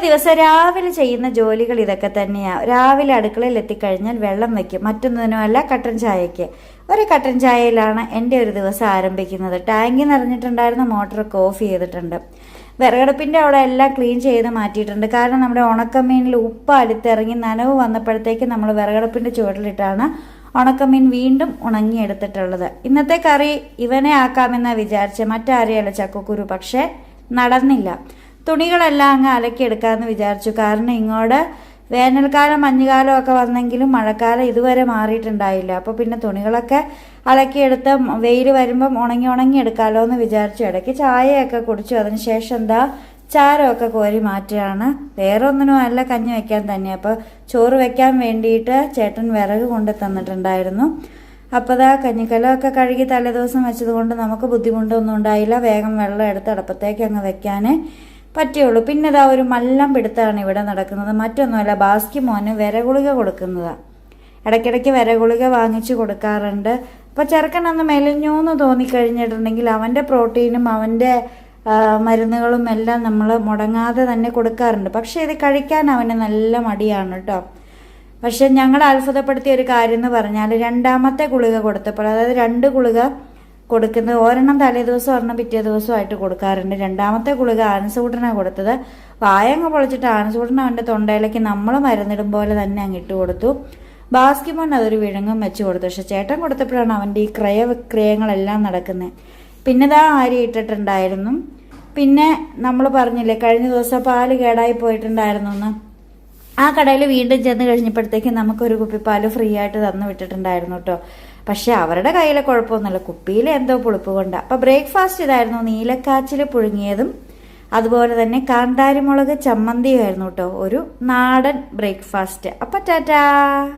ദിവസം രാവിലെ ചെയ്യുന്ന ജോലികൾ ഇതൊക്കെ തന്നെയാണ്. രാവിലെ അടുക്കളയിൽ എത്തിക്കഴിഞ്ഞാൽ വെള്ളം വയ്ക്കും, മറ്റൊന്നിനുമല്ല കട്ടൻ ചായയ്ക്ക്. ഒരു കട്ടൻ ചായയിലാണ് എൻ്റെ ഒരു ദിവസം ആരംഭിക്കുന്നത്. ടാങ്കി നിറഞ്ഞിട്ടുണ്ടായിരുന്ന മോട്ടറൊക്കെ ഓഫ് ചെയ്തിട്ടുണ്ട്. വിറകടുപ്പിൻ്റെ അവിടെ എല്ലാം ക്ലീൻ ചെയ്ത് മാറ്റിയിട്ടുണ്ട്. കാരണം നമ്മുടെ ഉണക്കമീനിൽ ഉപ്പ് അലുത്തിറങ്ങി നനവ് വന്നപ്പോഴത്തേക്ക് നമ്മൾ വിറകടുപ്പിൻ്റെ ചുവട്ടിലിട്ടാണ് ഉണക്കമീൻ വീണ്ടും ഉണങ്ങിയെടുത്തിട്ടുള്ളത്. ഇന്നത്തെ കറി ഇവനെ ആക്കാമെന്നാണ് വിചാരിച്ചത്, മറ്റാരെയല്ല ചക്കക്കുരു. പക്ഷേ നടന്നില്ല. തുണികളെല്ലാം അങ്ങ് അലക്കിയെടുക്കാമെന്ന് വിചാരിച്ചു. കാരണം ഇങ്ങോട്ട് വേനൽക്കാലം മഞ്ഞുകാലം ഒക്കെ വന്നെങ്കിലും മഴക്കാലം ഇതുവരെ മാറിയിട്ടുണ്ടായില്ല. അപ്പോൾ പിന്നെ തുണികളൊക്കെ അലക്കിയെടുത്ത് വെയിൽ വരുമ്പം ഉണങ്ങി എടുക്കാമല്ലോ എന്ന് വിചാരിച്ചു. ഇടയ്ക്ക് ചായയൊക്കെ കുടിച്ചു. അതിന് ശേഷം ചാരമൊക്കെ കോരി മാറ്റുകയാണ്. വേറെ ഒന്നിനും അല്ല, കഞ്ഞി വെക്കാൻ തന്നെ. അപ്പോൾ ചോറ് വെക്കാൻ വേണ്ടിയിട്ട് ചേട്ടൻ വിറക് കൊണ്ട് തന്നിട്ടുണ്ടായിരുന്നു. അപ്പോൾ കഞ്ഞിക്കലമൊക്കെ കഴുകി തലേദിവസം വെച്ചത് കൊണ്ട് നമുക്ക് ബുദ്ധിമുട്ടൊന്നും ഉണ്ടായില്ല. വേഗം വെള്ളം എടുത്ത് അടുപ്പത്തേക്ക് അങ്ങ് വെക്കാനേ പറ്റുള്ളൂ. പിന്നെ ഒരു മല്ലം പിടുത്തമാണ് ഇവിടെ നടക്കുന്നത്. മറ്റൊന്നുമല്ല, ബാസ്കി മോന് വിരഗുളിക കൊടുക്കുന്നതാണ്. ഇടയ്ക്കിടയ്ക്ക് വിരഗുളിക വാങ്ങിച്ചു കൊടുക്കാറുണ്ട്. അപ്പോൾ ചെറുക്കനൊന്ന് മെലിഞ്ഞൂന്ന് തോന്നിക്കഴിഞ്ഞിട്ടുണ്ടെങ്കിൽ അവൻ്റെ പ്രോട്ടീനും അവൻ്റെ മരുന്നുകളും എല്ലാം നമ്മൾ മുടങ്ങാതെ തന്നെ കൊടുക്കാറുണ്ട്. പക്ഷേ ഇത് കഴിക്കാൻ അവന് നല്ല മടിയാണ് കേട്ടോ. പക്ഷെ ഞങ്ങൾ അത്ഭുതപ്പെടുത്തിയ ഒരു കാര്യം എന്ന് പറഞ്ഞാൽ, രണ്ടാമത്തെ ഗുളിക കൊടുത്തപ്പോൾ, അതായത് 2 ഗുളിക കൊടുക്കുന്നത്, ഒരെണ്ണം തലേ ദിവസം ഒരെണ്ണം പിറ്റേ ദിവസമായിട്ട് കൊടുക്കാറുണ്ട്. രണ്ടാമത്തെ ഗുളിക ആനസൂട്ടനാണ് കൊടുത്തത്. വായങ്ങ് പൊളിച്ചിട്ട് ആനസൂട്ടൻ അവൻ്റെ തൊണ്ടയിലേക്ക് നമ്മൾ മരുന്നിടും പോലെ തന്നെ അങ്ങിട്ട് കൊടുത്തു. ബാസ്കിമോൻ അതൊരു വിഴുങ്ങും വെച്ച് കൊടുത്തു. പക്ഷെ ചേട്ടൻ കൊടുത്തപ്പോഴാണ് അവൻ്റെ ഈ ക്രയവിക്രയങ്ങളെല്ലാം നടക്കുന്നത്. പിന്നെ അരി ഇട്ടിട്ടുണ്ടായിരുന്നു. പിന്നെ നമ്മൾ പറഞ്ഞില്ലേ കഴിഞ്ഞ ദിവസം പാല് കേടായി പോയിട്ടുണ്ടായിരുന്നു എന്ന്. ആ കടയിൽ വീണ്ടും ചെന്ന് കഴിഞ്ഞപ്പോഴത്തേക്ക് നമുക്കൊരു കുപ്പിപ്പാല് ഫ്രീ ആയിട്ട് തന്നു വിട്ടിട്ടുണ്ടായിരുന്നു കേട്ടോ. പക്ഷെ അവരുടെ കയ്യിലെ കുഴപ്പമൊന്നുമില്ല, കുപ്പിയിൽ എന്തോ പുളിപ്പ് കൊണ്ടാണ്. അപ്പോൾ ബ്രേക്ക്ഫാസ്റ്റ് ഇതായിരുന്നു, നീലക്കാച്ചിൽ പുഴുങ്ങിയതും അതുപോലെ തന്നെ കാന്താരിമുളക് ചമ്മന്തിയും ആയിരുന്നു കേട്ടോ. ഒരു നാടൻ ബ്രേക്ക്ഫാസ്റ്റ്. അപ്പം ടാറ്റാ.